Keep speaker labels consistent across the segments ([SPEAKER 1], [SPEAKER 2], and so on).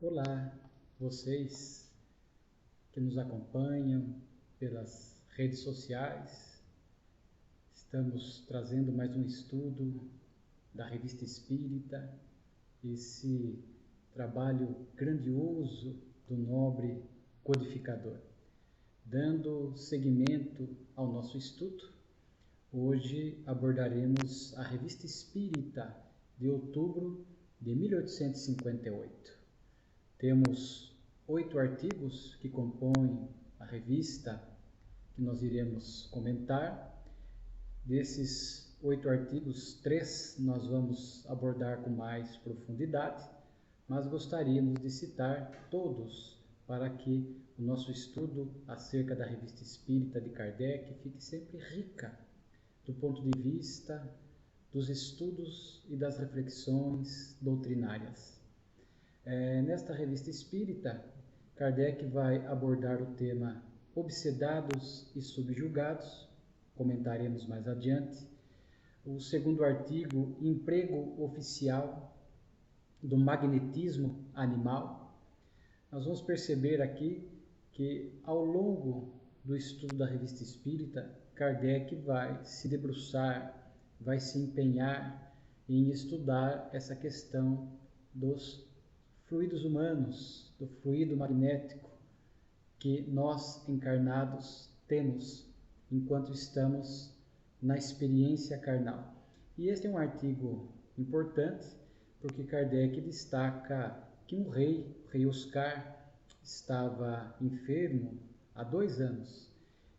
[SPEAKER 1] Olá, vocês que nos acompanham pelas redes sociais. Estamos trazendo mais um estudo da Revista Espírita, esse trabalho grandioso do nobre codificador. Dando seguimento ao nosso estudo, hoje abordaremos a Revista Espírita de outubro de 1858. Temos 8 artigos que compõem a revista que nós iremos comentar. Desses 8 artigos, 3 nós vamos abordar com mais profundidade, mas gostaríamos de citar todos para que o nosso estudo acerca da Revista Espírita de Kardec fique sempre rica do ponto de vista dos estudos e das reflexões doutrinárias. Nesta Revista Espírita, Kardec vai abordar o tema Obsedados e Subjugados, comentaremos mais adiante. O segundo artigo, Emprego Oficial do Magnetismo Animal. Nós vamos perceber aqui que ao longo do estudo da Revista Espírita, Kardec vai se debruçar, vai se empenhar em estudar essa questão dos fluidos humanos, do fluido magnético que nós encarnados temos enquanto estamos na experiência carnal. E este é um artigo importante porque Kardec destaca que um rei, o rei Oscar, estava enfermo há 2 anos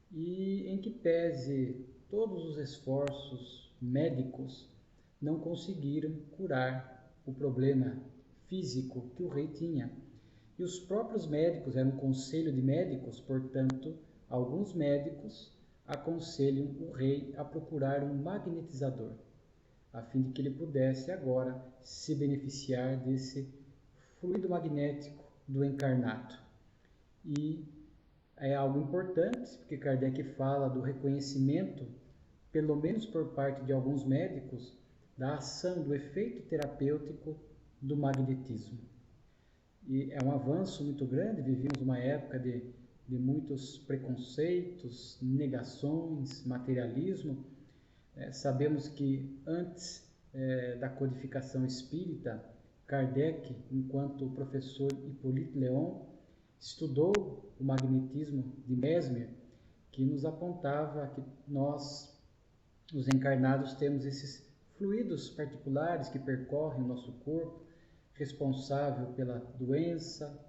[SPEAKER 1] e em que pese todos os esforços médicos não conseguiram curar o problema físico que o rei tinha. E os próprios médicos, era um conselho de médicos, portanto, alguns médicos aconselham o rei a procurar um magnetizador, a fim de que ele pudesse agora se beneficiar desse fluido magnético do encarnado. E é algo importante, porque Kardec fala do reconhecimento, pelo menos por parte de alguns médicos, da ação, do efeito terapêutico do magnetismo. E é um avanço muito grande. Vivíamos uma época de muitos preconceitos, negações, materialismo. Sabemos que antes da codificação espírita, Kardec, enquanto professor Hippolyte Léon, estudou o magnetismo de Mesmer, que nos apontava que nós, os encarnados, temos esses fluidos particulares que percorrem o nosso corpo, responsável pela doença,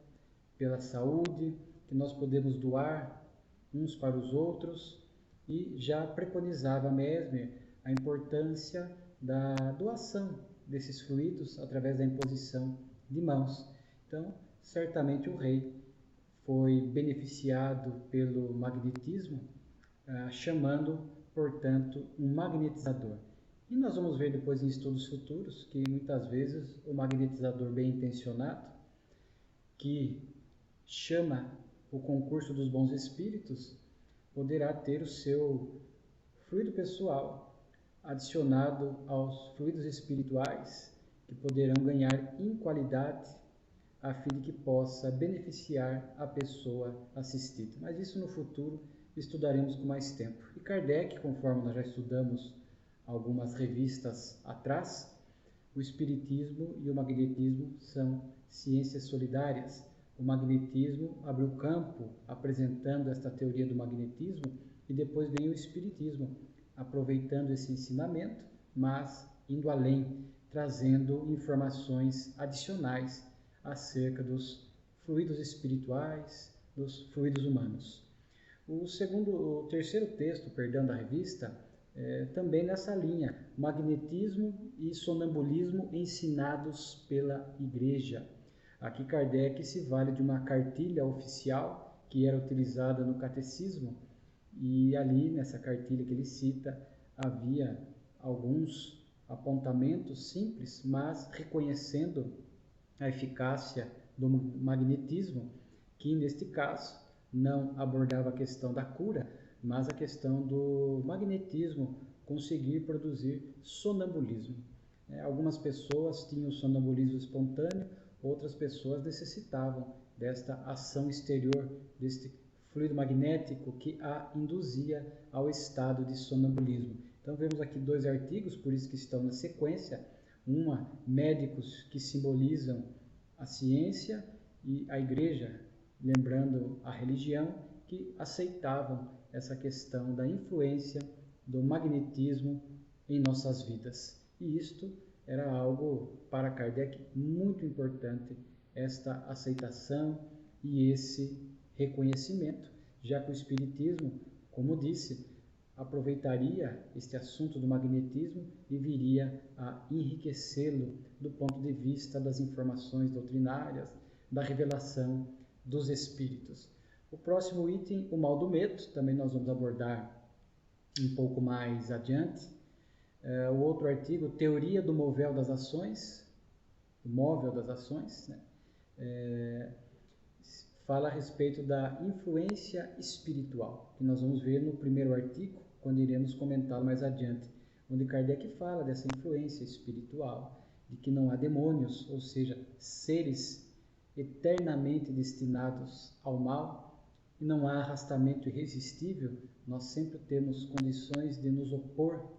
[SPEAKER 1] pela saúde, que nós podemos doar uns para os outros, e já preconizava Mesmer a importância da doação desses fluidos através da imposição de mãos. Então, certamente o rei foi beneficiado pelo magnetismo, chamando, portanto, um magnetizador. E nós vamos ver depois em estudos futuros que muitas vezes o magnetizador bem intencionado, que chama o concurso dos bons espíritos, poderá ter o seu fluido pessoal adicionado aos fluidos espirituais, que poderão ganhar em qualidade a fim de que possa beneficiar a pessoa assistida. Mas isso no futuro estudaremos com mais tempo. E Kardec, conforme nós já estudamos algumas revistas atrás, o Espiritismo e o Magnetismo são ciências solidárias. O magnetismo abriu campo apresentando esta teoria do magnetismo e depois vem o Espiritismo, aproveitando esse ensinamento, mas indo além, trazendo informações adicionais acerca dos fluidos espirituais, dos fluidos humanos. O terceiro texto, da revista, também nessa linha, magnetismo e sonambulismo ensinados pela Igreja. Aqui Kardec se vale de uma cartilha oficial que era utilizada no catecismo, e ali nessa cartilha que ele cita havia alguns apontamentos simples, mas reconhecendo a eficácia do magnetismo, que neste caso não abordava a questão da cura, mas a questão do magnetismo conseguir produzir sonambulismo. Algumas pessoas tinham sonambulismo espontâneo, outras pessoas necessitavam desta ação exterior, deste fluido magnético que a induzia ao estado de sonambulismo. Então vemos aqui 2 artigos, por isso que estão na sequência. Uma, médicos que simbolizam a ciência, e a igreja, lembrando a religião, que aceitavam essa questão da influência do magnetismo em nossas vidas. E isto era algo para Kardec muito importante, esta aceitação e esse reconhecimento, já que o Espiritismo, como disse, aproveitaria este assunto do magnetismo e viria a enriquecê-lo do ponto de vista das informações doutrinárias, da revelação dos Espíritos. O próximo item, o mal do medo, também nós vamos abordar um pouco mais adiante. O outro artigo, teoria do móvel das ações, né? Fala a respeito da influência espiritual, que nós vamos ver no primeiro artigo, quando iremos comentá-lo mais adiante, onde Kardec fala dessa influência espiritual, de que não há demônios, ou seja, seres eternamente destinados ao mal, e não há arrastamento irresistível, nós sempre temos condições de nos opor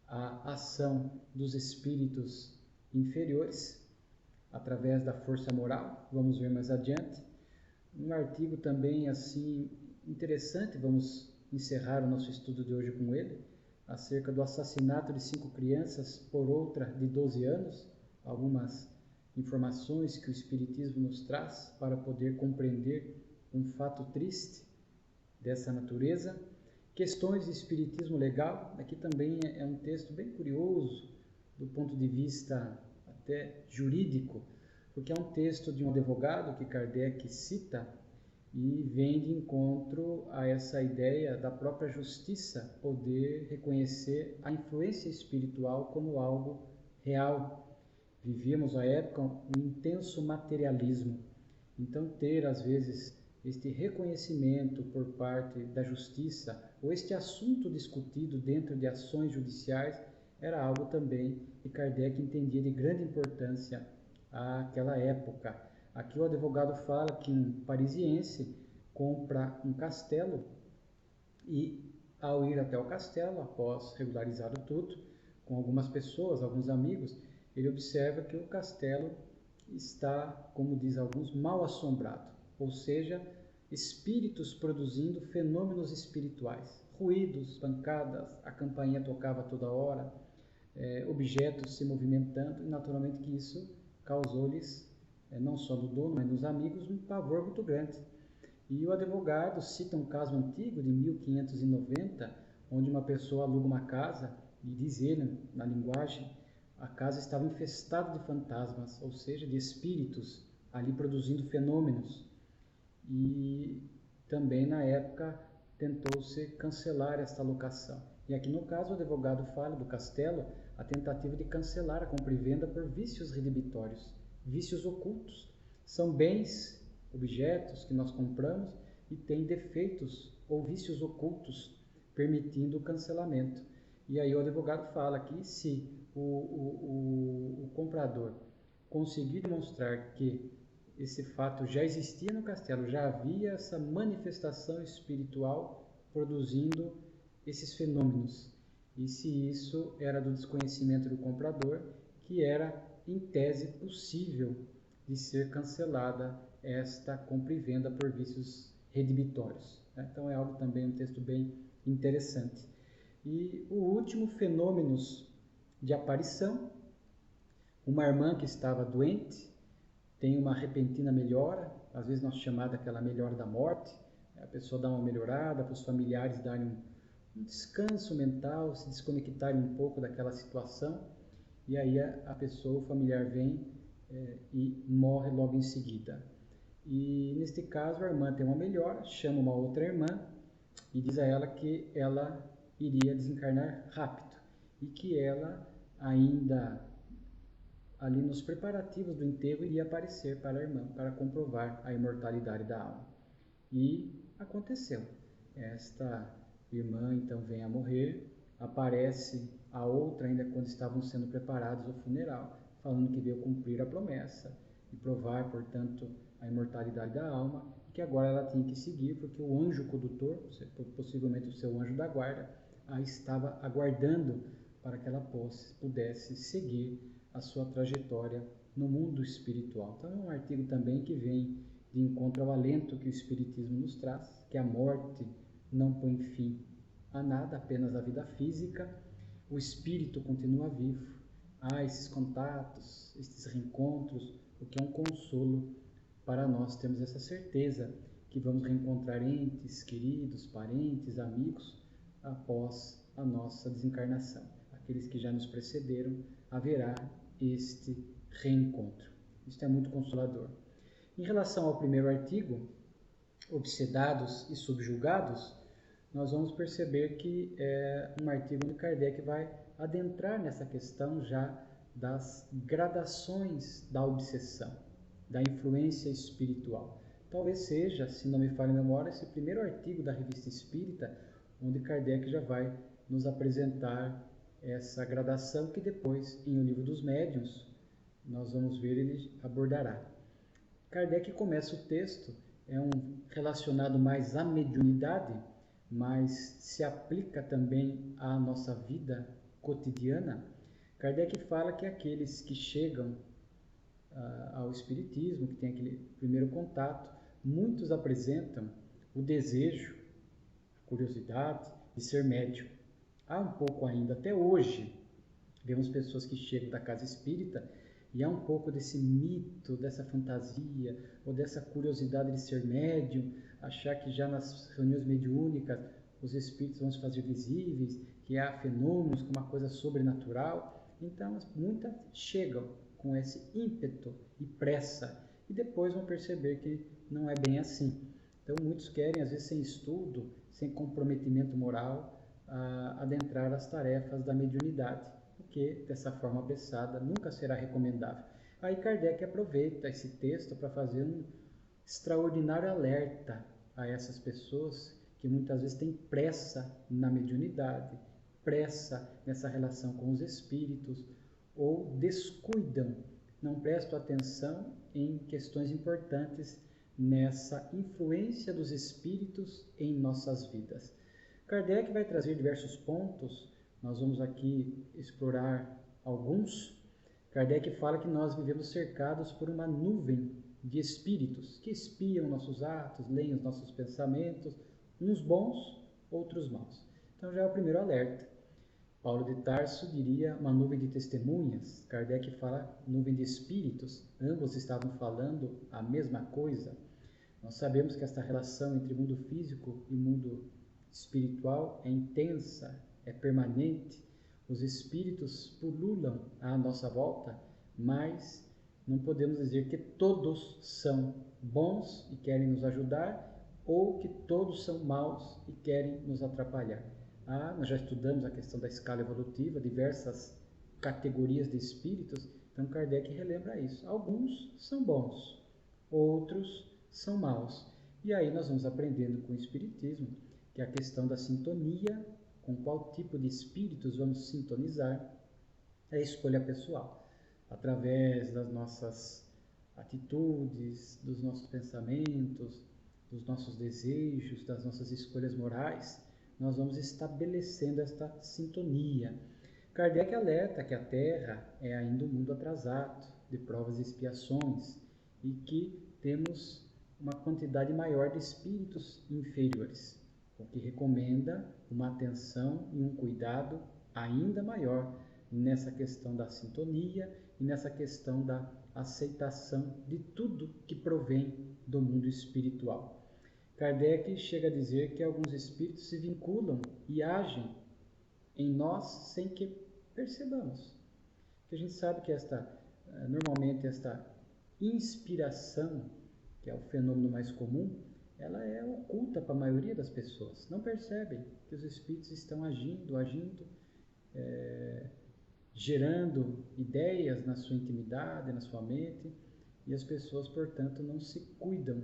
[SPEAKER 1] à ação dos espíritos inferiores, através da força moral, vamos ver mais adiante. Um artigo também assim interessante, vamos encerrar o nosso estudo de hoje com ele, acerca do assassinato de 5 crianças por outra de 12 anos, algumas informações que o Espiritismo nos traz para poder compreender um fato triste dessa natureza. Questões de Espiritismo legal, aqui também é um texto bem curioso do ponto de vista até jurídico, porque é um texto de um advogado que Kardec cita e vem de encontro a essa ideia da própria justiça poder reconhecer a influência espiritual como algo real. Vivíamos à época um intenso materialismo, então ter às vezes este reconhecimento por parte da justiça ou este assunto discutido dentro de ações judiciais era algo também que Kardec entendia de grande importância àquela época. Aqui o advogado fala que um parisiense compra um castelo e, ao ir até o castelo, após regularizar tudo, com algumas pessoas, alguns amigos, ele observa que o castelo está, como diz alguns, mal assombrado, ou seja, espíritos produzindo fenômenos espirituais, ruídos, pancadas, a campainha tocava toda hora, objetos se movimentando, e naturalmente que isso causou-lhes, não só do dono, mas dos amigos, um pavor muito grande. E o advogado cita um caso antigo de 1590, onde uma pessoa aluga uma casa e diz ele, na linguagem, a casa estava infestada de fantasmas, ou seja, de espíritos ali produzindo fenômenos. E também na época tentou-se cancelar esta locação. E aqui no caso o advogado fala do castelo, a tentativa de cancelar a compra e venda por vícios redibitórios, vícios ocultos. São bens, objetos que nós compramos e têm defeitos ou vícios ocultos, permitindo o cancelamento. E aí o advogado fala que se o comprador conseguir demonstrar que esse fato já existia no castelo, já havia essa manifestação espiritual produzindo esses fenômenos, e se isso era do desconhecimento do comprador, que era em tese possível de ser cancelada esta compra e venda por vícios redibitórios. Então é algo também, um texto bem interessante. E o último, fenômenos de aparição. Uma irmã que estava doente tem uma repentina melhora, às vezes nós chamamos daquela melhora da morte, a pessoa dá uma melhorada, para os familiares darem um descanso mental, se desconectarem um pouco daquela situação, e aí a pessoa, o familiar vem e morre logo em seguida. E neste caso a irmã tem uma melhora, chama uma outra irmã e diz a ela que ela iria desencarnar rápido e que ela ainda ali nos preparativos do enterro iria aparecer para a irmã para comprovar a imortalidade da alma. E aconteceu. Esta irmã então vem a morrer, aparece a outra ainda quando estavam sendo preparados o funeral, falando que veio cumprir a promessa e provar, portanto, a imortalidade da alma, e que agora ela tinha que seguir, porque o anjo condutor, possivelmente o seu anjo da guarda, a estava aguardando para que ela pudesse seguir a sua trajetória no mundo espiritual. Então é um artigo também que vem de encontro ao alento que o Espiritismo nos traz, que a morte não põe fim a nada, apenas a vida física, o espírito continua vivo, há esses contatos, esses reencontros, o que é um consolo para nós termos essa certeza que vamos reencontrar entes, queridos, parentes, amigos, após a nossa desencarnação. Aqueles que já nos precederam, haverá este reencontro. Isto é muito consolador. Em relação ao primeiro artigo, obsedados e subjugados, nós vamos perceber que é um artigo onde Kardec vai adentrar nessa questão já das gradações da obsessão, da influência espiritual. Talvez seja, se não me falha a memória, esse primeiro artigo da Revista Espírita, onde Kardec já vai nos apresentar essa gradação que depois, em O Livro dos Médiuns, nós vamos ver, ele abordará. Kardec começa o texto, é um relacionado mais à mediunidade, mas se aplica também à nossa vida cotidiana. Kardec fala que aqueles que chegam ao Espiritismo, que tem aquele primeiro contato, muitos apresentam o desejo, a curiosidade de ser médium. Há um pouco ainda, até hoje, vemos pessoas que chegam da casa espírita e há um pouco desse mito, dessa fantasia, ou dessa curiosidade de ser médium, achar que já nas reuniões mediúnicas os espíritos vão se fazer visíveis, que há fenômenos, como uma coisa sobrenatural. Então, muitas chegam com esse ímpeto e pressa, e depois vão perceber que não é bem assim. Então, muitos querem, às vezes, sem estudo, sem comprometimento moral, adentrar as tarefas da mediunidade, o que, dessa forma apressada, nunca será recomendável. Aí Kardec aproveita esse texto para fazer um extraordinário alerta a essas pessoas que muitas vezes têm pressa na mediunidade, pressa nessa relação com os espíritos, ou descuidam, não prestam atenção em questões importantes nessa influência dos espíritos em nossas vidas. Kardec vai trazer diversos pontos, nós vamos aqui explorar alguns. Kardec fala que nós vivemos cercados por uma nuvem de espíritos que espiam nossos atos, leem os nossos pensamentos, uns bons, outros maus. Então já é o primeiro alerta. Paulo de Tarso diria uma nuvem de testemunhas. Kardec fala nuvem de espíritos. Ambos estavam falando a mesma coisa. Nós sabemos que esta relação entre mundo físico e mundo espiritual é intensa, é permanente. Os espíritos pululam à nossa volta, mas não podemos dizer que todos são bons e querem nos ajudar, ou que todos são maus e querem nos atrapalhar. Nós já estudamos a questão da escala evolutiva, diversas categorias de espíritos, então Kardec relembra isso. Alguns são bons, outros são maus. E aí nós vamos aprendendo com o Espiritismo que a questão da sintonia, com qual tipo de espíritos vamos sintonizar, é escolha pessoal. Através das nossas atitudes, dos nossos pensamentos, dos nossos desejos, das nossas escolhas morais, nós vamos estabelecendo esta sintonia. Kardec alerta que a Terra é ainda um mundo atrasado, de provas e expiações, e que temos uma quantidade maior de espíritos inferiores, o que recomenda uma atenção e um cuidado ainda maior nessa questão da sintonia e nessa questão da aceitação de tudo que provém do mundo espiritual. Kardec chega a dizer que alguns espíritos se vinculam e agem em nós sem que percebamos. Que a gente sabe que normalmente esta inspiração, que é o fenômeno mais comum, ela é oculta para a maioria das pessoas. Não percebem que os espíritos estão agindo, gerando ideias na sua intimidade, na sua mente, e as pessoas, portanto, não se cuidam,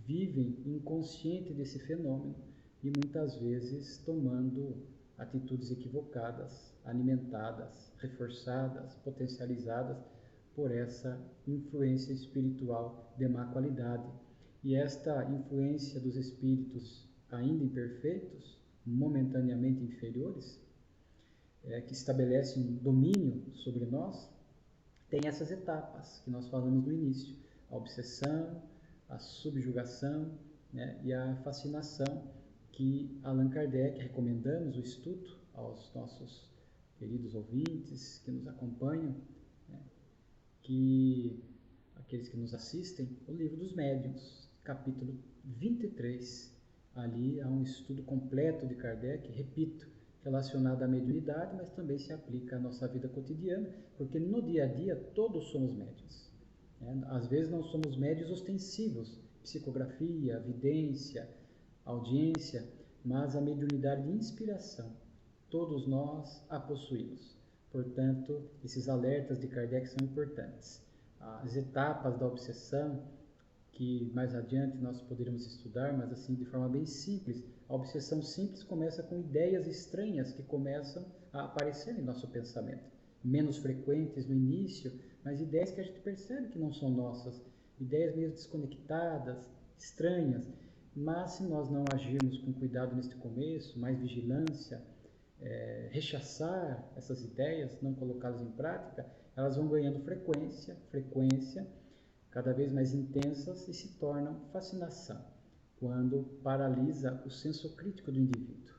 [SPEAKER 1] vivem inconsciente desse fenômeno e muitas vezes tomando atitudes equivocadas, alimentadas, reforçadas, potencializadas por essa influência espiritual de má qualidade. E esta influência dos espíritos ainda imperfeitos, momentaneamente inferiores, que estabelecem um domínio sobre nós, tem essas etapas que nós falamos no início: a obsessão, a subjugação, né, e a fascinação, que Allan Kardec, recomendamos o estudo aos nossos queridos ouvintes que nos acompanham, né, que aqueles que nos assistem, o Livro dos Médiuns, capítulo 23. Ali há um estudo completo de Kardec, repito, relacionado à mediunidade, mas também se aplica à nossa vida cotidiana, porque no dia a dia todos somos médiuns. Às vezes não somos médiuns ostensivos, psicografia, vidência, audiência, mas a mediunidade de inspiração, todos nós a possuímos. Portanto, esses alertas de Kardec são importantes. As etapas da obsessão, que mais adiante nós poderemos estudar, mas assim de forma bem simples. A obsessão simples começa com ideias estranhas que começam a aparecer em nosso pensamento, menos frequentes no início, mas ideias que a gente percebe que não são nossas, ideias meio desconectadas, estranhas. Mas se nós não agirmos com cuidado neste começo, mais vigilância, rechaçar essas ideias, não colocá-las em prática, elas vão ganhando frequência, cada vez mais intensas, e se tornam fascinação, quando paralisa o senso crítico do indivíduo,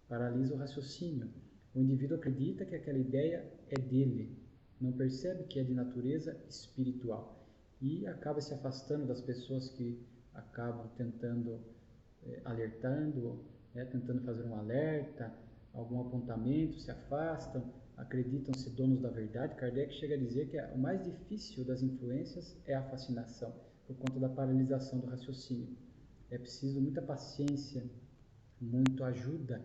[SPEAKER 1] paralisa o raciocínio. O indivíduo acredita que aquela ideia é dele, não percebe que é de natureza espiritual, e acaba se afastando das pessoas que acabam tentando, alertando, tentando fazer um alerta, algum apontamento, se afastam, acreditam-se donos da verdade. Kardec chega a dizer que o mais difícil das influências é a fascinação, por conta da paralisação do raciocínio. É preciso muita paciência, muita ajuda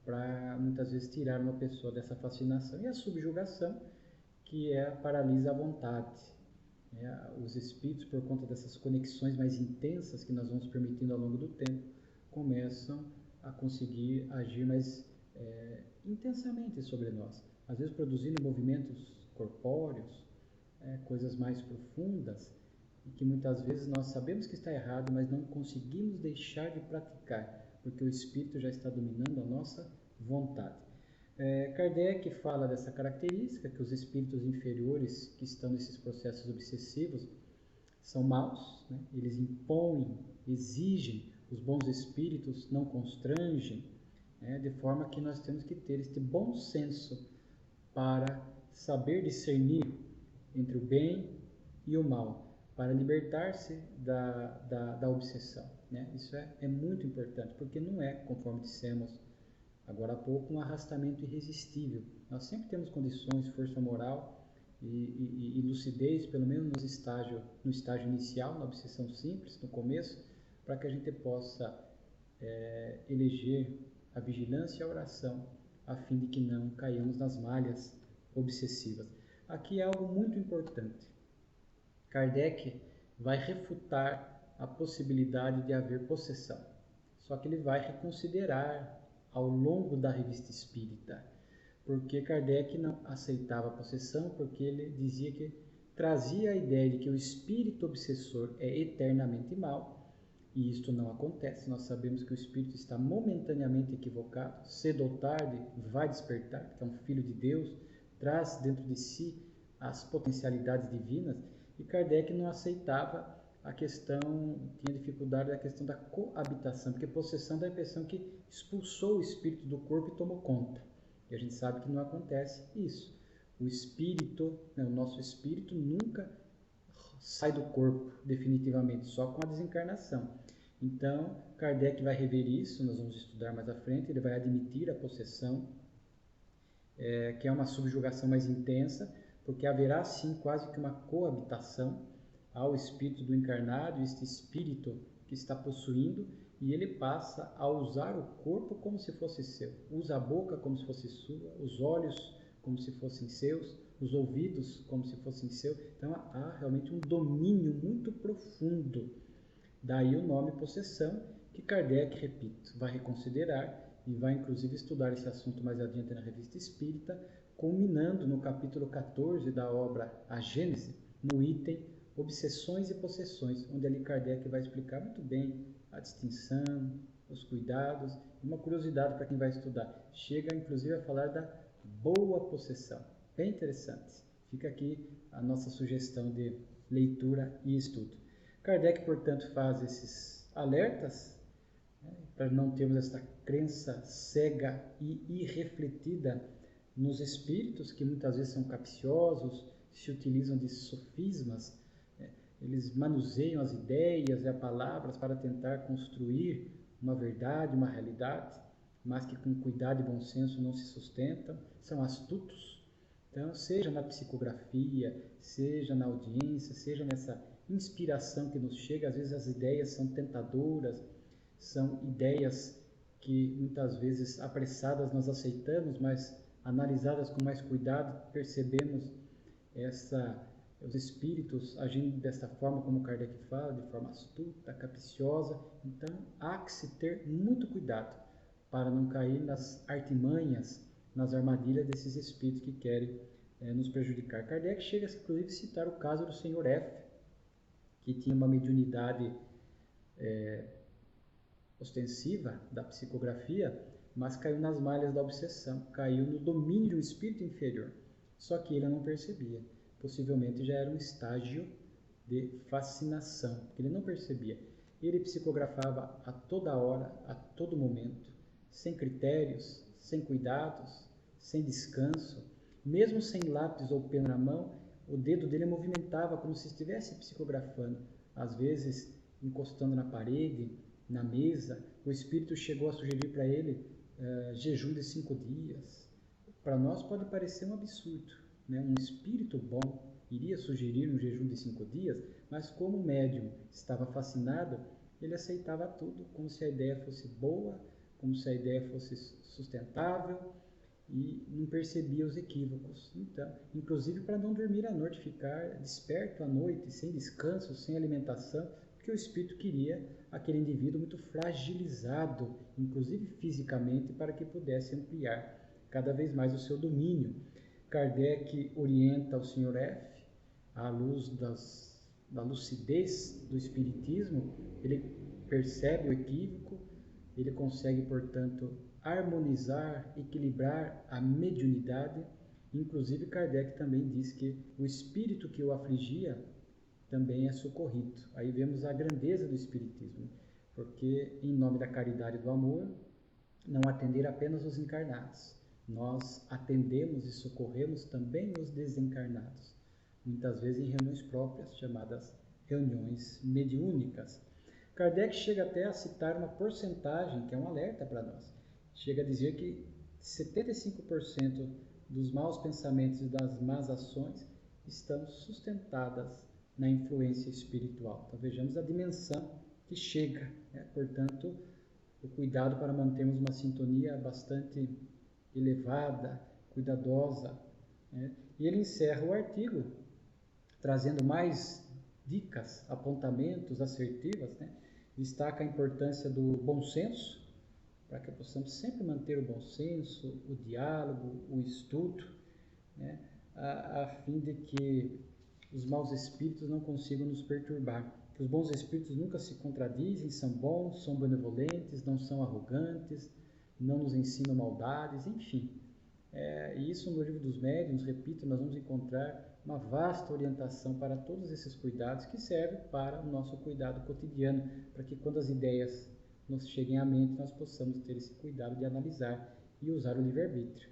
[SPEAKER 1] para muitas vezes tirar uma pessoa dessa fascinação. E a subjugação, que paralisa a vontade. Os espíritos, por conta dessas conexões mais intensas que nós vamos permitindo ao longo do tempo, começam a conseguir agir mais intensamente sobre nós, às vezes produzindo movimentos corpóreos, coisas mais profundas, e que muitas vezes nós sabemos que está errado, mas não conseguimos deixar de praticar, porque o espírito já está dominando a nossa vontade. Kardec fala dessa característica, que os espíritos inferiores que estão nesses processos obsessivos são maus, né? Eles impõem, exigem, os bons espíritos não constrangem, de forma que nós temos que ter este bom senso para saber discernir entre o bem e o mal, para libertar-se da obsessão. Isso é muito importante, porque não é, conforme dissemos agora há pouco, um arrastamento irresistível. Nós sempre temos condições, força moral e lucidez, pelo menos no estágio inicial, na obsessão simples, no começo, para que a gente possa eleger a vigilância e a oração, a fim de que não caiamos nas malhas obsessivas. Aqui é algo muito importante. Kardec vai refutar a possibilidade de haver possessão, só que ele vai reconsiderar ao longo da Revista Espírita, porque Kardec não aceitava a possessão, porque ele dizia que trazia a ideia de que o espírito obsessor é eternamente mau, e isto não acontece. Nós sabemos que o espírito está momentaneamente equivocado, cedo ou tarde vai despertar, porque é um filho de Deus, traz dentro de si as potencialidades divinas, e Kardec não aceitava a questão, tinha dificuldade da questão da coabitação, porque possessão dá a impressão que expulsou o espírito do corpo e tomou conta. E a gente sabe que não acontece isso. O espírito, o nosso espírito nunca sai do corpo definitivamente, só com a desencarnação. Então, Kardec vai rever isso, nós vamos estudar mais à frente, ele vai admitir a possessão, que é uma subjugação mais intensa, porque haverá sim quase que uma coabitação ao espírito do encarnado, este espírito que está possuindo, e ele passa a usar o corpo como se fosse seu, usa a boca como se fosse sua, os olhos como se fossem seus, os ouvidos como se fossem seus. Então há realmente um domínio muito profundo. Daí o nome possessão, que Kardec, repito, vai reconsiderar e vai inclusive estudar esse assunto mais adiante na Revista Espírita, culminando no capítulo 14 da obra A Gênese, no item Obsessões e Possessões, onde ali Kardec vai explicar muito bem a distinção, os cuidados, e uma curiosidade para quem vai estudar, chega inclusive a falar da boa possessão, bem interessante. Fica aqui a nossa sugestão de leitura e estudo. Kardec, portanto, faz esses alertas, né, para não termos essa crença cega e irrefletida nos espíritos, que muitas vezes são capciosos, se utilizam de sofismas, né, eles manuseiam as ideias e as palavras para tentar construir uma verdade, uma realidade, mas que com cuidado e bom senso não se sustentam, são astutos. Então, seja na psicografia, seja na audiência, seja nessa inspiração que nos chega, às vezes as ideias são tentadoras, são ideias que muitas vezes apressadas nós aceitamos, mas analisadas com mais cuidado, percebemos os espíritos agindo desta forma, como Kardec fala, de forma astuta, capciosa. Então, há que se ter muito cuidado para não cair nas artimanhas, nas armadilhas desses espíritos que querem nos prejudicar. Kardec chega, inclusive, a citar o caso do Sr. F., que tinha uma mediunidade ostensiva da psicografia, mas caiu nas malhas da obsessão, caiu no domínio de um espírito inferior. Só que ele não percebia. Possivelmente já era um estágio de fascinação, que ele não percebia. Ele psicografava a toda hora, a todo momento, sem critérios, sem cuidados, sem descanso. Mesmo sem lápis ou pena na mão, o dedo dele movimentava como se estivesse psicografando, às vezes encostando na parede, na mesa. O espírito chegou a sugerir para ele jejum de 5 dias. Para nós pode parecer um absurdo, né? Um espírito bom iria sugerir um jejum de 5 dias, mas como o médium estava fascinado, ele aceitava tudo, como se a ideia fosse boa, como se a ideia fosse sustentável, e não percebia os equívocos. Então, inclusive para não dormir à noite, ficar desperto à noite, sem descanso, sem alimentação, porque o espírito queria aquele indivíduo muito fragilizado, inclusive fisicamente, para que pudesse ampliar cada vez mais o seu domínio. Kardec orienta o Sr. F., à luz da lucidez do espiritismo, ele percebe o equívoco, ele consegue, portanto, harmonizar, equilibrar a mediunidade. Inclusive, Kardec também diz que o espírito que o afligia também é socorrido. Aí vemos a grandeza do espiritismo, porque em nome da caridade e do amor, não atender apenas os encarnados, nós atendemos e socorremos também os desencarnados, muitas vezes em reuniões próprias, chamadas reuniões mediúnicas. Kardec chega até a citar uma porcentagem, que é um alerta para nós. Chega a dizer que 75% dos maus pensamentos e das más ações estão sustentadas na influência espiritual. Então vejamos a dimensão que chega, né? Portanto, o cuidado para mantermos uma sintonia bastante elevada, cuidadosa, né? E ele encerra o artigo trazendo mais dicas, apontamentos assertivas, né? Destaca a importância do bom senso, para que possamos sempre manter o bom senso, o diálogo, o estudo, né? A fim de que os maus espíritos não consigam nos perturbar. Que os bons espíritos nunca se contradizem, são bons, são benevolentes, não são arrogantes, não nos ensinam maldades, enfim. E isso no Livro dos Médiuns, repito, nós vamos encontrar uma vasta orientação para todos esses cuidados que servem para o nosso cuidado cotidiano, para que quando as ideias nos cheguem à mente, nós possamos ter esse cuidado de analisar e usar o livre-arbítrio.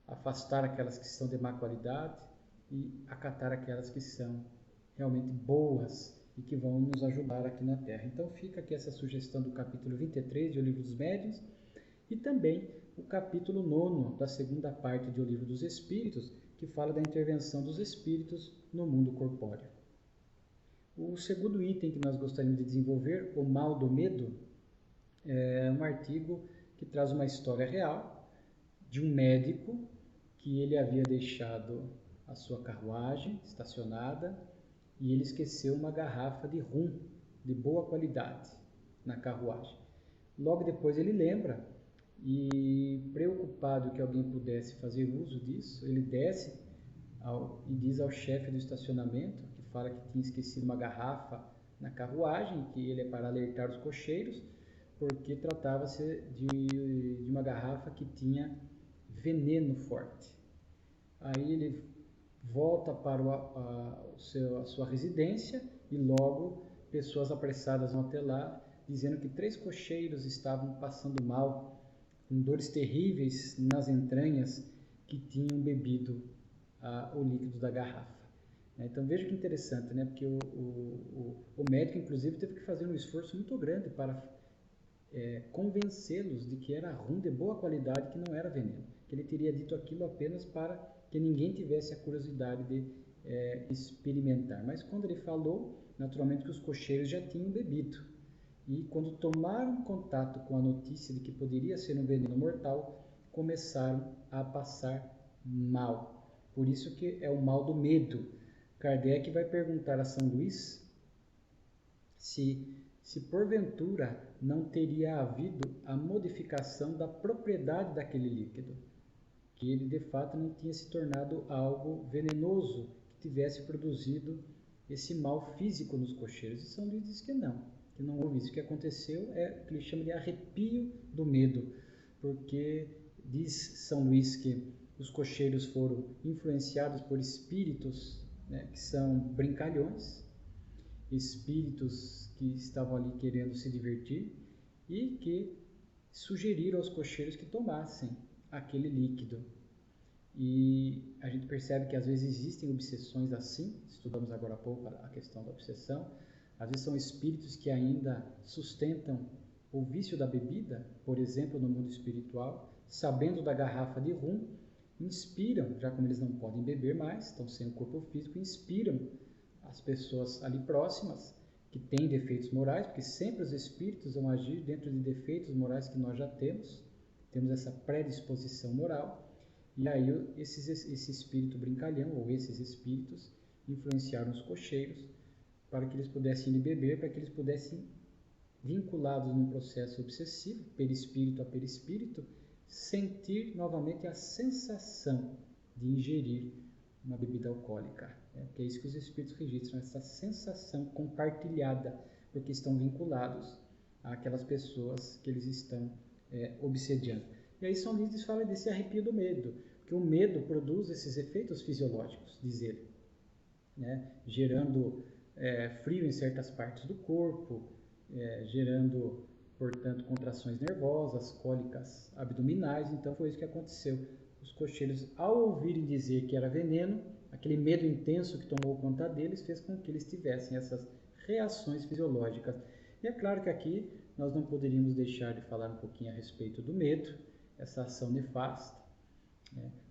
[SPEAKER 1] Afastar aquelas que são de má qualidade e acatar aquelas que são realmente boas e que vão nos ajudar aqui na Terra. Então fica aqui essa sugestão do capítulo 23 do Livro dos Médiuns e também o capítulo 9 da segunda parte do Livro dos Espíritos, que fala da intervenção dos espíritos no mundo corpóreo. O segundo item que nós gostaríamos de desenvolver, o mal do medo, é um artigo que traz uma história real de um médico que ele havia deixado a sua carruagem estacionada e ele esqueceu uma garrafa de rum de boa qualidade na carruagem. Logo depois ele lembra e preocupado que alguém pudesse fazer uso disso, ele desce e diz ao chefe do estacionamento, que fala que tinha esquecido uma garrafa na carruagem, que ele é para alertar os cocheiros, porque tratava-se de uma garrafa que tinha veneno forte. Aí ele volta para a sua residência e logo pessoas apressadas vão até lá, dizendo que 3 cocheiros estavam passando mal, com dores terríveis nas entranhas, que tinham bebido o líquido da garrafa. Então veja que interessante, né? Porque o médico, inclusive, teve que fazer um esforço muito grande para convencê-los de que era rum de boa qualidade, que não era veneno. Que ele teria dito aquilo apenas para que ninguém tivesse a curiosidade de experimentar. Mas quando ele falou, naturalmente que os cocheiros já tinham bebido. E quando tomaram contato com a notícia de que poderia ser um veneno mortal, começaram a passar mal. Por isso que é o mal do medo. Kardec vai perguntar a São Luís se porventura não teria havido a modificação da propriedade daquele líquido, que ele de fato não tinha se tornado algo venenoso, que tivesse produzido esse mal físico nos cocheiros. E São Luís diz que não houve isso. O que aconteceu é o que ele chama de arrepio do medo, porque diz São Luís que os cocheiros foram influenciados por espíritos, né, que são brincalhões, espíritos que estavam ali querendo se divertir e que sugeriram aos cocheiros que tomassem aquele líquido. E a gente percebe que às vezes existem obsessões assim, estudamos agora há pouco a questão da obsessão, às vezes são espíritos que ainda sustentam o vício da bebida, por exemplo, no mundo espiritual, sabendo da garrafa de rum, inspiram, já como eles não podem beber mais, estão sem o corpo físico, inspiram as pessoas ali próximas que têm defeitos morais, porque sempre os espíritos vão agir dentro de defeitos morais que nós já temos essa predisposição moral, e aí esse espírito brincalhão, ou esses espíritos, influenciaram os cocheiros para que eles pudessem beber, para que eles pudessem, vinculados num processo obsessivo, perispírito a perispírito, sentir novamente a sensação de ingerir uma bebida alcoólica. Que é isso que os espíritos registram, essa sensação compartilhada, porque estão vinculados àquelas pessoas que eles estão obsediando. E aí São Luís fala desse arrepio do medo, que o medo produz esses efeitos fisiológicos, diz ele, né? Gerando frio em certas partes do corpo, gerando, portanto, contrações nervosas, cólicas abdominais. Então foi isso que aconteceu. Os cocheiros, ao ouvirem dizer que era veneno, aquele medo intenso que tomou conta deles fez com que eles tivessem essas reações fisiológicas. E é claro que aqui nós não poderíamos deixar de falar um pouquinho a respeito do medo, essa ação nefasta.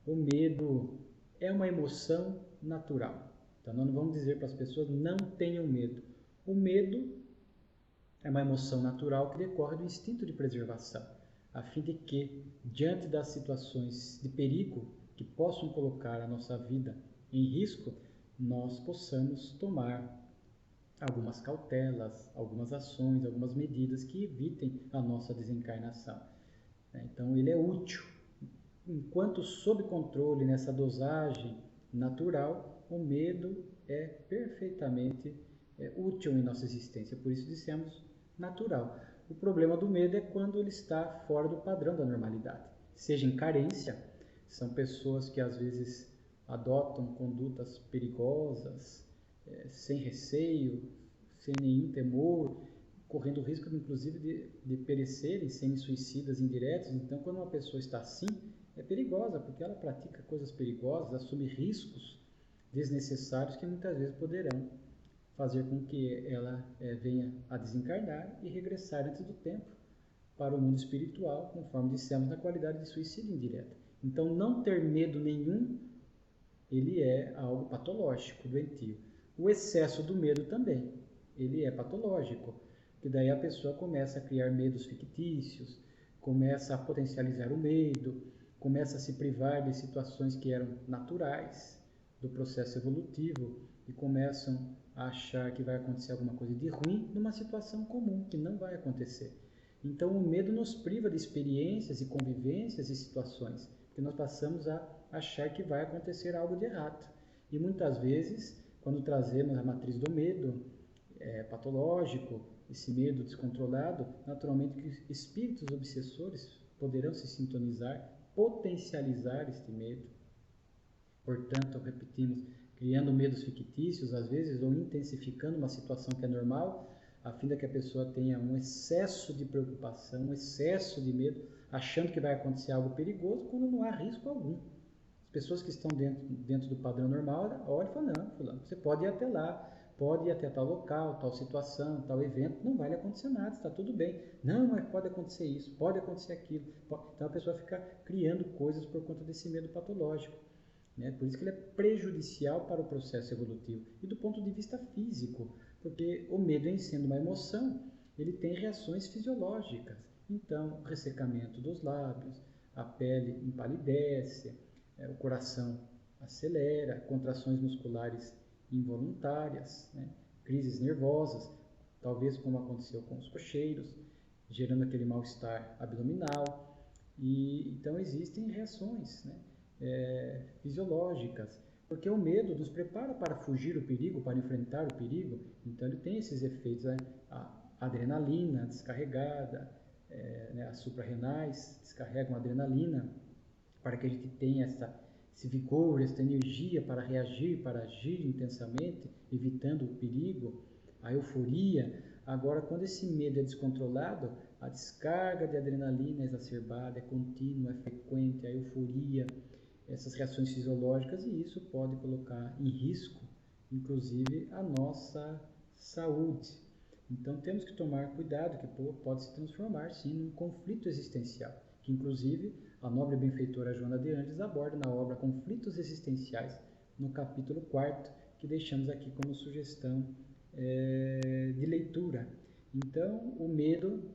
[SPEAKER 1] O medo é uma emoção natural. Então nós não vamos dizer para as pessoas não tenham medo. O medo é uma emoção natural que decorre do instinto de preservação, a fim de que, diante das situações de perigo que possam colocar a nossa vida em risco, nós possamos tomar algumas cautelas, algumas ações, algumas medidas que evitem a nossa desencarnação. Então ele é útil. Enquanto sob controle, nessa dosagem natural, o medo é perfeitamente útil em nossa existência. Por isso dissemos natural. O problema do medo é quando ele está fora do padrão da normalidade. Seja em carência, são pessoas que às vezes adotam condutas perigosas, sem receio, sem nenhum temor, correndo o risco, inclusive, de perecerem, serem suicidas indiretos. Então, quando uma pessoa está assim, é perigosa, porque ela pratica coisas perigosas, assume riscos desnecessários que muitas vezes poderão fazer com que ela venha a desencarnar e regressar antes do tempo para o mundo espiritual, conforme dissemos, na qualidade de suicídio indireto. Então, não ter medo nenhum, ele é algo patológico, doentio. O excesso do medo também, ele é patológico, que daí a pessoa começa a criar medos fictícios, começa a potencializar o medo, começa a se privar de situações que eram naturais do processo evolutivo e começam a achar que vai acontecer alguma coisa de ruim numa situação comum, que não vai acontecer. Então, o medo nos priva de experiências e convivências e situações, porque nós passamos a achar que vai acontecer algo de errado. E muitas vezes, quando trazemos a matriz do medo patológico, esse medo descontrolado, naturalmente que espíritos obsessores poderão se sintonizar, potencializar este medo. Portanto, repetimos, criando medos fictícios, às vezes, ou intensificando uma situação que é normal, a fim de que a pessoa tenha um excesso de preocupação, um excesso de medo, achando que vai acontecer algo perigoso, quando não há risco algum. As pessoas que estão dentro do padrão normal, olham e falam, não, fulano, você pode ir até lá, pode ir até tal local, tal situação, tal evento, não vai lhe acontecer nada, está tudo bem. Não, mas pode acontecer isso, pode acontecer aquilo. Então a pessoa fica criando coisas por conta desse medo patológico. Por isso que ele é prejudicial para o processo evolutivo. E do ponto de vista físico, porque o medo, em sendo uma emoção, ele tem reações fisiológicas. Então, ressecamento dos lábios, a pele empalidece, o coração acelera, contrações musculares involuntárias, crises nervosas, talvez como aconteceu com os cocheiros, gerando aquele mal-estar abdominal. E então existem reações, fisiológicas, porque o medo nos prepara para fugir do perigo, para enfrentar o perigo. Então ele tem esses efeitos, a adrenalina descarregada, as suprarrenais descarregam adrenalina para que a gente tenha esse vigor, essa energia para reagir, para agir intensamente, evitando o perigo, a euforia. Agora, quando esse medo é descontrolado, a descarga de adrenalina é exacerbada, é contínua, é frequente, a euforia, essas reações fisiológicas, e isso pode colocar em risco, inclusive, a nossa saúde. Então temos que tomar cuidado, que pode se transformar sim num conflito existencial, que inclusive a nobre benfeitora Joana de Ângeles aborda na obra Conflitos Existenciais, no capítulo 4º, que deixamos aqui como sugestão de leitura. Então o medo,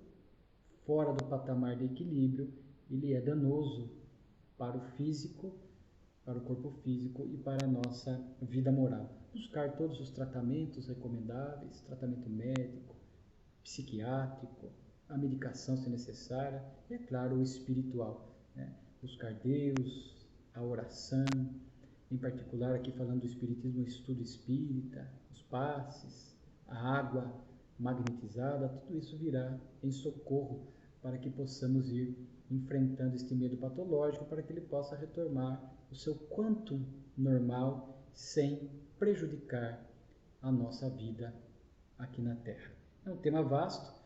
[SPEAKER 1] fora do patamar de equilíbrio, ele é danoso para o físico, para o corpo físico e para a nossa vida moral. Buscar todos os tratamentos recomendáveis, tratamento médico, psiquiátrico, a medicação se necessária, e é claro o espiritual, buscar Deus, a oração, em particular aqui falando do espiritismo, o estudo espírita, os passes, a água magnetizada, tudo isso virá em socorro para que possamos ir enfrentando este medo patológico, para que ele possa retomar o seu quantum normal sem prejudicar a nossa vida aqui na Terra. É um tema vasto,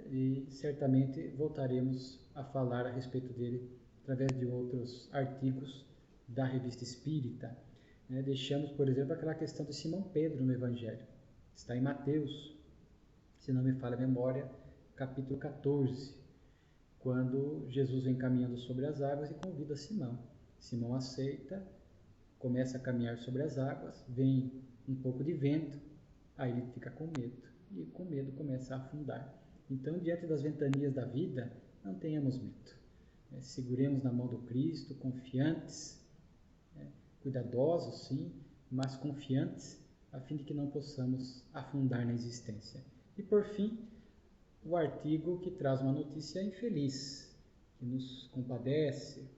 [SPEAKER 1] e certamente voltaremos a falar a respeito dele através de outros artigos da Revista Espírita. Deixamos, por exemplo, aquela questão de Simão Pedro no Evangelho. Está em Mateus, se não me falha a memória, capítulo 14, quando Jesus vem caminhando sobre as águas e convida Simão. Simão aceita, começa a caminhar sobre as águas, vem um pouco de vento, aí ele fica com medo, e com medo começa a afundar. Então, diante das ventanias da vida, não tenhamos medo. Seguremos na mão do Cristo, confiantes, cuidadosos sim, mas confiantes, a fim de que não possamos afundar na existência. E por fim, o artigo que traz uma notícia infeliz, que nos compadece.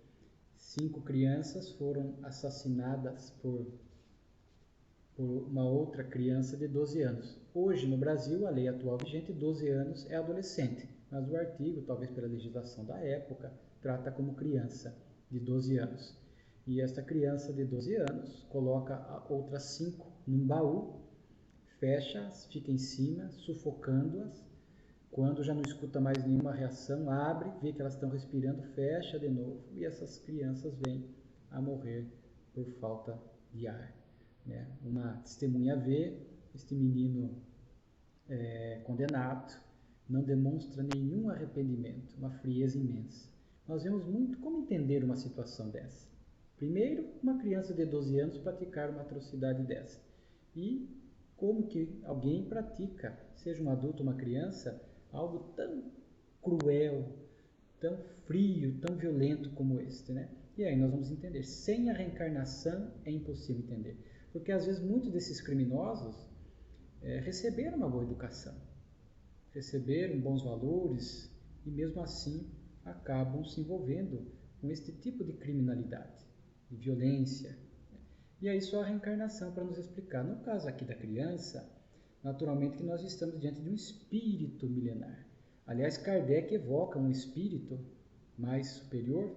[SPEAKER 1] 5 crianças foram assassinadas por uma outra criança de 12 anos. Hoje, no Brasil, a lei atual vigente, 12 anos é adolescente, mas o artigo, talvez pela legislação da época, trata como criança de 12 anos. E esta criança de 12 anos coloca outras 5 num baú, fecha-as, fica em cima, sufocando-as. Quando já não escuta mais nenhuma reação, abre, vê que elas estão respirando, fecha de novo, e essas crianças vêm a morrer por falta de ar. Uma testemunha vê este menino condenado, não demonstra nenhum arrependimento, uma frieza imensa. Nós vemos muito como entender uma situação dessa. Primeiro, uma criança de 12 anos praticar uma atrocidade dessa. E como que alguém pratica, seja um adulto ou uma criança, algo tão cruel, tão frio, tão violento como este, E aí nós vamos entender. Sem a reencarnação é impossível entender. Porque às vezes muitos desses criminosos receberam uma boa educação, receberam bons valores, e mesmo assim acabam se envolvendo com este tipo de criminalidade, de violência. E aí só a reencarnação para nos explicar. No caso aqui da criança, naturalmente que nós estamos diante de um espírito milenar. Aliás, Kardec evoca um espírito mais superior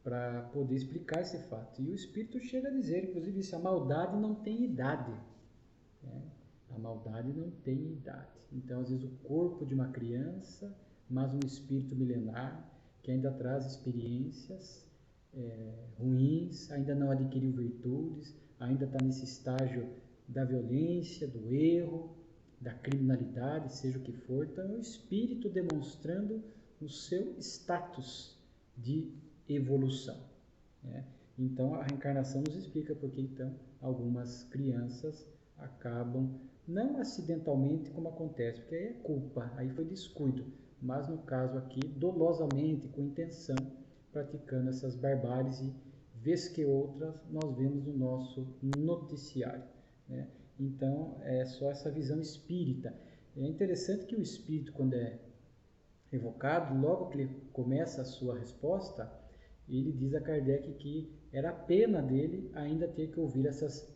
[SPEAKER 1] para poder explicar esse fato. E o espírito chega a dizer, inclusive, isso, a maldade não tem idade. Né? A maldade não tem idade. Então, às vezes, o corpo de uma criança, mas um espírito milenar que ainda traz experiências ruins, ainda não adquiriu virtudes, ainda está nesse estágio da violência, do erro, da criminalidade, seja o que for. Então, é o espírito demonstrando o seu status de evolução. Né? Então, a reencarnação nos explica porque, então, algumas crianças acabam, não acidentalmente como acontece, porque aí é culpa, aí foi descuido, mas no caso aqui, dolosamente, com intenção, praticando essas barbáries e, vez que outras, nós vemos no nosso noticiário. Né? Então, é só essa visão espírita. É interessante que o espírito, quando é evocado, logo que ele começa a sua resposta, ele diz a Kardec que era a pena dele ainda ter que ouvir essas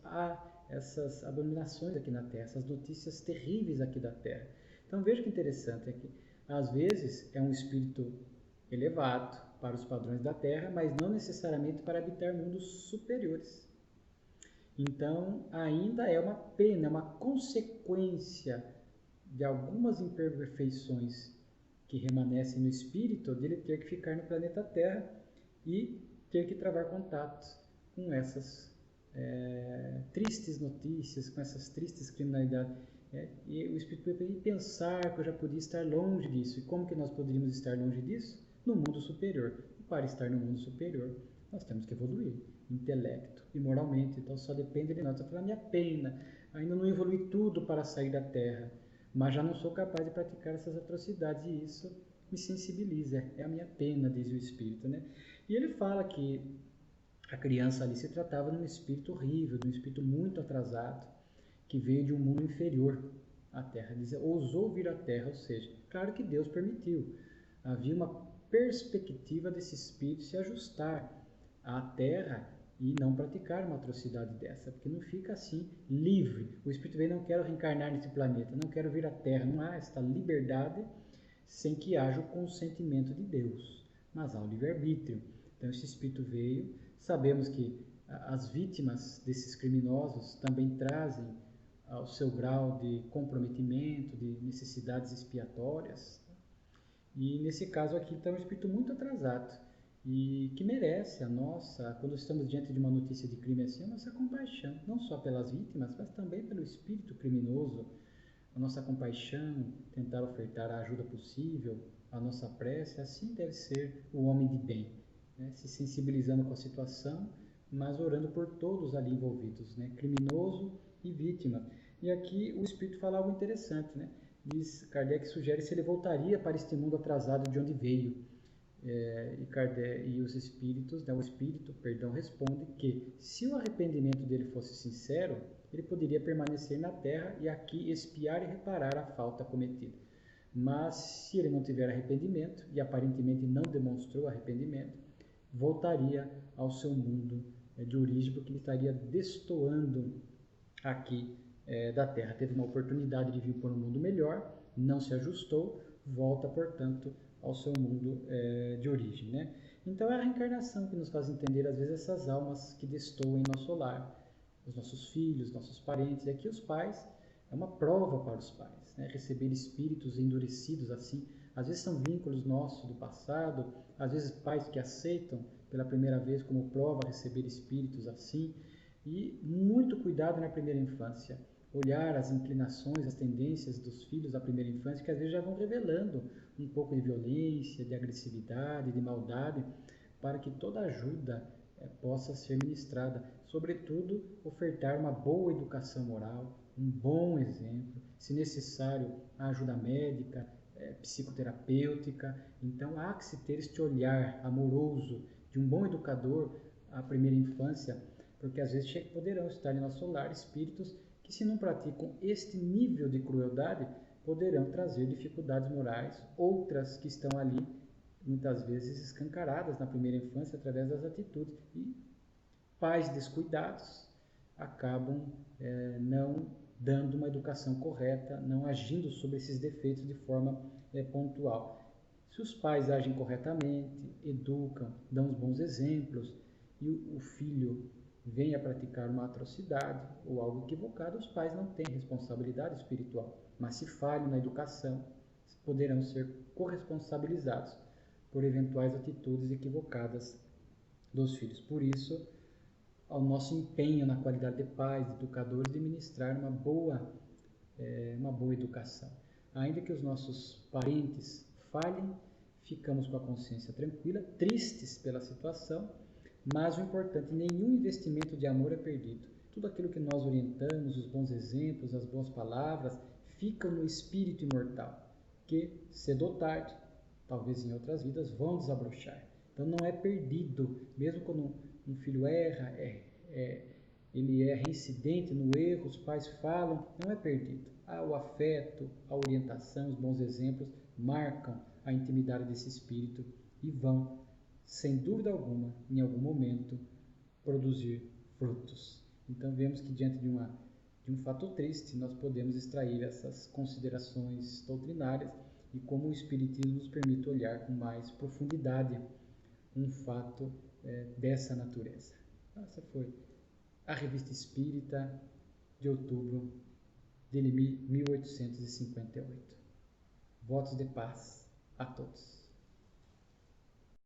[SPEAKER 1] abominações aqui na Terra, essas notícias terríveis aqui da Terra. Então veja que interessante, é que às vezes é um espírito elevado para os padrões da Terra, mas não necessariamente para habitar mundos superiores. Então ainda é uma pena, é uma consequência de algumas imperfeições que remanescem no espírito, dele ter que ficar no planeta Terra e ter que travar contato com essas tristes notícias, com essas tristes criminalidades. E o espírito pode pensar que eu já podia estar longe disso. E como que nós poderíamos estar longe disso? No mundo superior. E para estar no mundo superior, nós temos que evoluir, intelecto e moralmente. Então só depende de nós. Eu falo, a minha pena, ainda não evolui tudo para sair da Terra, mas já não sou capaz de praticar essas atrocidades e isso me sensibiliza. É a minha pena, diz o espírito, né? E ele fala que a criança ali se tratava de um espírito horrível, de um espírito muito atrasado, que veio de um mundo inferior à Terra. Diz, ousou vir à Terra, ou seja, claro que Deus permitiu. Havia uma perspectiva desse espírito se ajustar à Terra e não praticar uma atrocidade dessa, porque não fica assim livre. O espírito vem, não quero reencarnar nesse planeta, não quero vir à Terra. Não há esta liberdade sem que haja o consentimento de Deus, mas há o livre-arbítrio. Então esse espírito veio, sabemos que as vítimas desses criminosos também trazem o seu grau de comprometimento, de necessidades expiatórias. E nesse caso aqui está um espírito muito atrasado e que merece a nossa, quando estamos diante de uma notícia de crime assim, a nossa compaixão, não só pelas vítimas, mas também pelo espírito criminoso, a nossa compaixão, tentar ofertar a ajuda possível, a nossa prece. Assim deve ser o homem de bem, né? Se sensibilizando com a situação, mas orando por todos ali envolvidos, né? Criminoso e vítima. E aqui o espírito fala algo interessante, né? Diz, Kardec sugere se ele voltaria para este mundo atrasado de onde veio. E os espíritos, né, o espírito, perdão, responde que se o arrependimento dele fosse sincero, ele poderia permanecer na Terra e aqui expiar e reparar a falta cometida. Mas se ele não tiver arrependimento, e aparentemente não demonstrou arrependimento, voltaria ao seu mundo de origem, porque ele estaria destoando aqui da Terra. Teve uma oportunidade de vir para um mundo melhor, não se ajustou, volta, portanto, ao seu mundo de origem, né? Então é a reencarnação que nos faz entender, às vezes, essas almas que destoam em nosso lar, os nossos filhos, nossos parentes. E aqui os pais, é uma prova para os pais, né? Receber espíritos endurecidos assim, às vezes são vínculos nossos do passado, às vezes pais que aceitam pela primeira vez como prova receber espíritos assim. E muito cuidado na primeira infância, olhar as inclinações, as tendências dos filhos da primeira infância, que às vezes já vão revelando um pouco de violência, de agressividade, de maldade, para que toda ajuda possa ser ministrada. Sobretudo, ofertar uma boa educação moral, um bom exemplo, se necessário, a ajuda médica, psicoterapêutica. Então, há que se ter este olhar amoroso de um bom educador à primeira infância, porque às vezes poderão estar em nosso lar espíritos que, se não praticam este nível de crueldade, poderão trazer dificuldades morais, outras que estão ali, muitas vezes escancaradas na primeira infância através das atitudes. E pais descuidados acabam não dando uma educação correta, não agindo sobre esses defeitos de forma pontual. Se os pais agem corretamente, educam, dão os bons exemplos, e o filho vem a praticar uma atrocidade ou algo equivocado, os pais não têm responsabilidade espiritual. Mas se falham na educação, poderão ser corresponsabilizados por eventuais atitudes equivocadas dos filhos. Por isso, ao nosso empenho na qualidade de pais, de educadores, de ministrar uma boa educação. Ainda que os nossos parentes falhem, ficamos com a consciência tranquila, tristes pela situação, mas o importante, nenhum investimento de amor é perdido. Tudo aquilo que nós orientamos, os bons exemplos, as boas palavras, ficam no espírito imortal, que cedo ou tarde, talvez em outras vidas, vão desabrochar. Então não é perdido, mesmo quando um filho erra, ele é reincidente no erro, os pais falam, não é perdido. O afeto, a orientação, os bons exemplos marcam a intimidade desse espírito e vão, sem dúvida alguma, em algum momento, produzir frutos. Então vemos que diante de um fato triste, nós podemos extrair essas considerações doutrinárias e como o Espiritismo nos permite olhar com mais profundidade um fato dessa natureza. Essa foi a Revista Espírita de outubro de 1858. Votos de paz a todos.